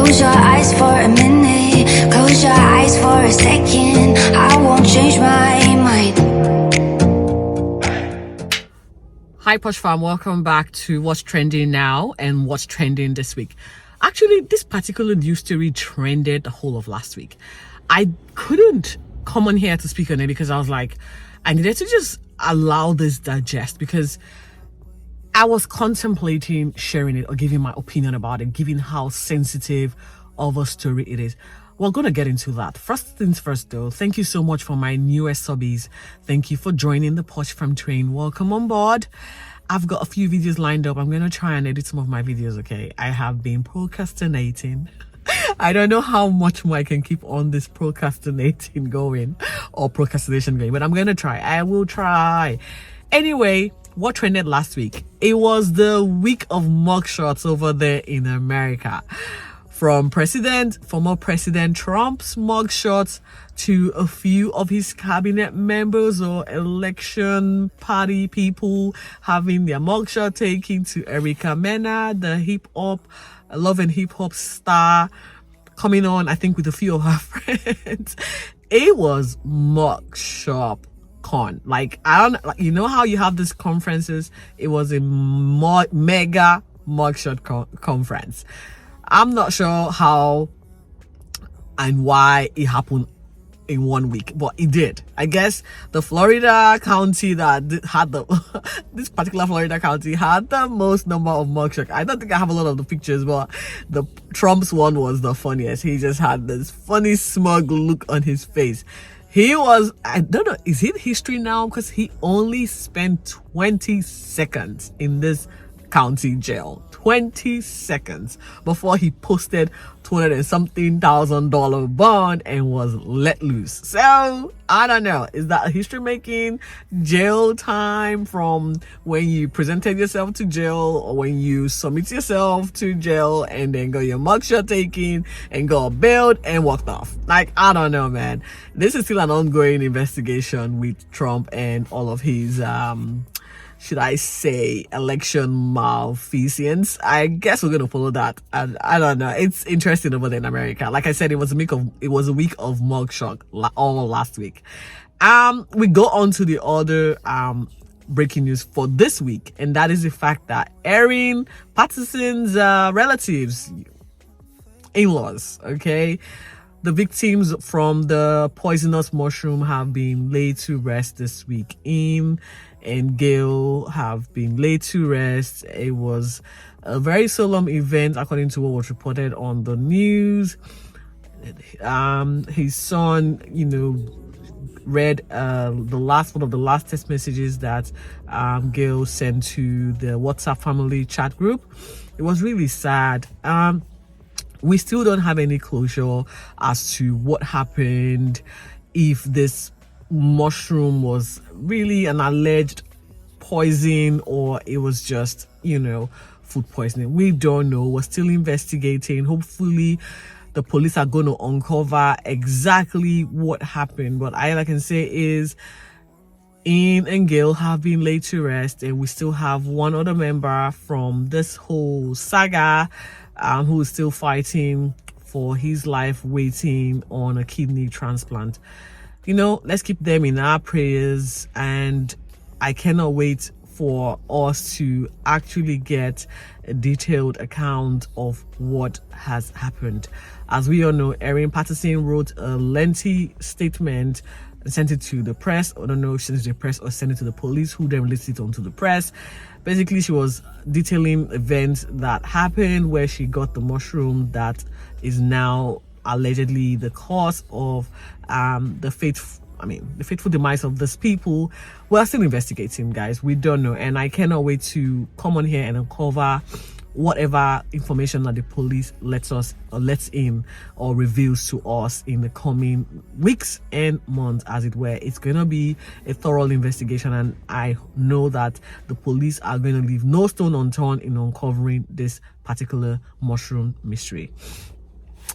Close your eyes for a minute, close your eyes for a second. I won't change my mind. Hi Posh fam, welcome back to What's Trending Now and What's Trending this week. Actually, this particular news story trended the whole of last week. I couldn't come on here to speak on it because I was like, I needed to just allow this digest, because I was contemplating sharing it or giving my opinion about it, given how sensitive of a story it is. We're going to get into that. First things first though, thank you so much for my newest subbies. Thank you for joining the Posh Fam train. Welcome on board. I've got a few videos lined up. I'm going to try and edit some of my videos, okay? I have been procrastinating. I don't know how much more I can keep on this procrastinating going or procrastination going, but I'm going to try. I will try. Anyway, what trended last week? It was the week of mugshots over there in America. From former President Trump's mugshots to a few of his cabinet members or election party people having their mugshot taken, to Erica Mena, the love and hip hop star, coming on, I think, with a few of her friends. It was mugshot con. Like, you know how you have these conferences? It was a mega mugshot conference. I'm not sure how and why it happened in 1 week, but it did. I guess the Florida county that had this particular Florida county had the most number of mugshots. I don't think I have a lot of the pictures, but the Trump's one was the funniest. He just had this funny smug look on his face. He was, I don't know, is it history now? Because he only spent 20 seconds in this county jail. 20 seconds before he posted $200 and something thousand bond and was let loose. So I don't know, is that a history making jail time from when you presented yourself to jail, or when you submit yourself to jail and then got your mugshot taken and got bailed and walked off? Like, I don't know, man. This is still an ongoing investigation with Trump and all of his should I say election malfeasance. I guess we're gonna follow that. And I don't know, it's interesting over there in America. Like I said, it was a week of mugshot all last week. We go on to the other breaking news for this week, and that is the fact that Erin Pattersons' relatives, in-laws, okay, the victims from the poisonous mushroom, have been laid to rest this week. Ian and Gail have been laid to rest. It was a very solemn event, according to what was reported on the news. His son, read one of the last text messages that Gail sent to the WhatsApp family chat group. It was really sad. We still don't have any closure as to what happened, if this mushroom was really an alleged poison or it was just, food poisoning. We don't know. We're still investigating. Hopefully the police are going to uncover exactly what happened. But all I can say is Ian and Gail have been laid to rest, and we still have one other member from this whole saga who is still fighting for his life, waiting on a kidney transplant. Let's keep them in our prayers, and I cannot wait for us to actually get a detailed account of what has happened. As we all know, Erin Patterson wrote a lengthy statement and sent it to the press. I don't know if she sent it to the press or sent it to the police, who then released it onto the press. Basically, she was detailing events that happened where she got the mushroom that is now allegedly the cause of the fateful demise of these people. We're still investigating, guys. We don't know, and I cannot wait to come on here and uncover whatever information that the police lets in or reveals to us in the coming weeks and months, as it were. It's going to be a thorough investigation, and I know that the police are going to leave no stone unturned in uncovering this particular mushroom mystery.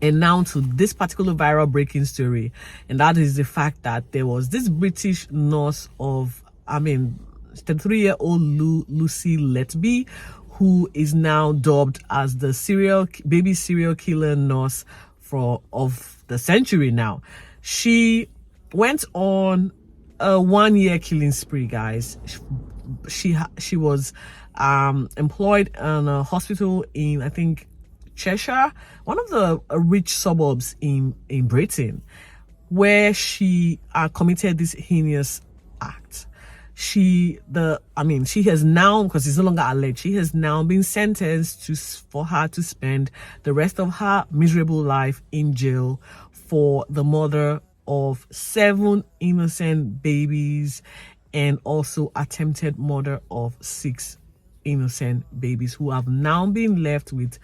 And now to this particular viral breaking story, and that is the fact that there was this British nurse of 33-year-old Lucy Letby, who is now dubbed as the baby serial killer nurse of the century now. She went on a 1-year killing spree, guys. She was employed in a hospital in, I think, Cheshire, one of the rich suburbs in Britain, where she committed this heinous act. She has now, because it's no longer alleged, she has now been sentenced for her to spend the rest of her miserable life in jail for the murder of 7 innocent babies and also attempted murder of 6 innocent babies who have now been left with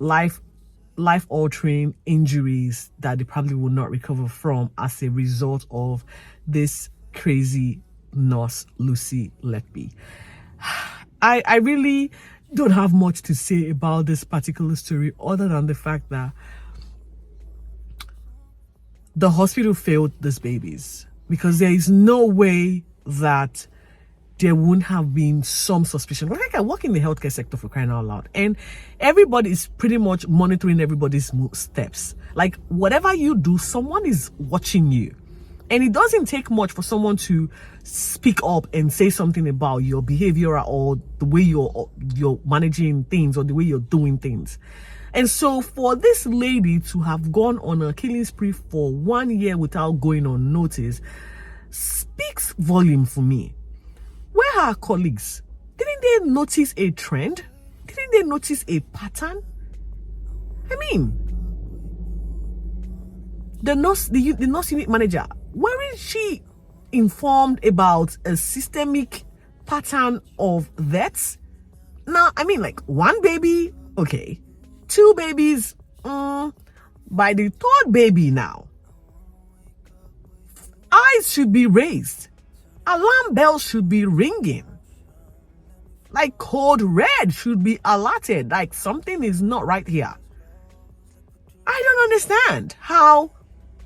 life-altering injuries that they probably will not recover from as a result of this crazy nurse, Lucy Letby. I really don't have much to say about this particular story other than the fact that the hospital failed these babies, because there is no way that there wouldn't have been some suspicion. Like, I work in the healthcare sector, for crying out loud, and everybody is pretty much monitoring everybody's steps. Like, whatever you do, someone is watching you. And it doesn't take much for someone to speak up and say something about your behavior or the way you're managing things or the way you're doing things. And so for this lady to have gone on a killing spree for 1 year without going on notice speaks volume for me. Where are her colleagues? Didn't they notice a trend? Didn't they notice a pattern? I mean, the nurse unit manager, weren't she informed about a systemic pattern of deaths? Now, I mean, like, 1 baby, okay. 2 babies, by the 3rd baby now, eyes should be raised. Alarm bells should be ringing. Like, code red should be alerted. Like, something is not right here. I don't understand how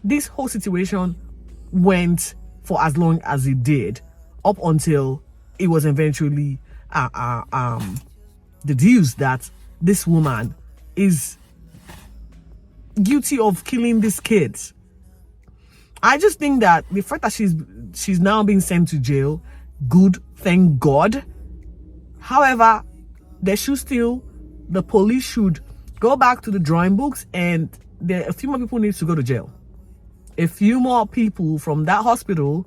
this whole situation went for as long as it did, up until it was eventually deduced that this woman is guilty of killing these kids. I just think that the fact that she's now being sent to jail, good, thank God. However, the police should go back to the drawing books, and a few more people need to go to jail. A few more people from that hospital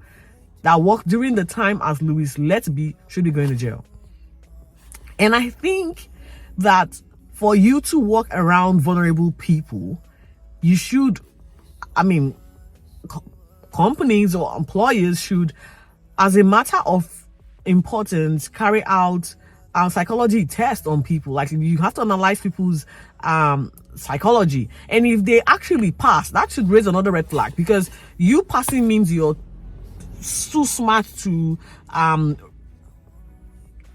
that worked during the time as Louis Letby should be going to jail. And I think that for you to walk around vulnerable people, you should, companies or employers should, as a matter of importance, carry out a psychology test on people. Like, you have to analyze people's psychology, and if they actually pass, that should raise another red flag, because you passing means you're too smart to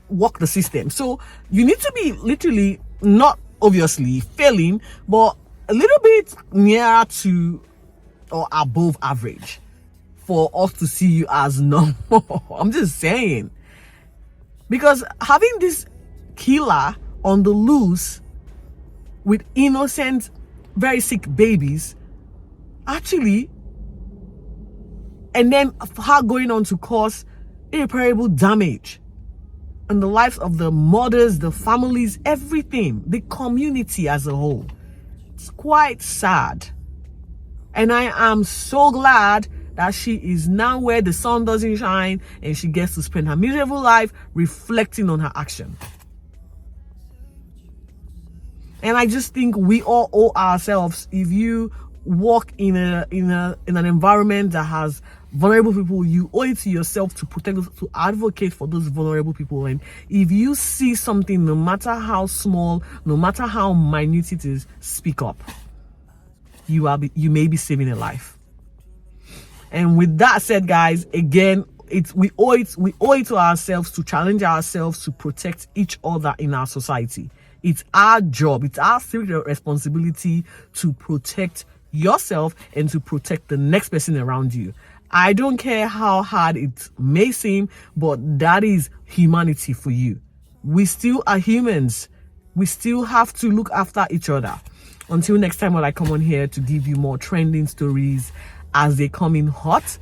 work the system. So you need to be literally, not obviously failing, but a little bit near to or above average for us to see you as normal. I'm just saying, because having this killer on the loose with innocent, very sick babies, actually, and then her going on to cause irreparable damage in the lives of the mothers, the families, everything, the community as a whole. It's quite sad. And I am so glad that she is now where the sun doesn't shine, and she gets to spend her miserable life reflecting on her action. And I just think we all owe ourselves, if you walk in an environment that has vulnerable people, you owe it to yourself to protect those, to advocate for those vulnerable people. And if you see something, no matter how small, no matter how minute it is, speak up. You may be saving a life. And with that said, guys, again, we owe it to ourselves to challenge ourselves to protect each other in our society. It's our job, it's our civic responsibility to protect yourself and to protect the next person around you. I don't care how hard it may seem, but that is humanity for you. We still are humans. We still have to look after each other. Until next time when I come on here to give you more trending stories as they come in hot,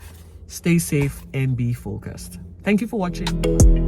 stay safe and be focused. Thank you for watching.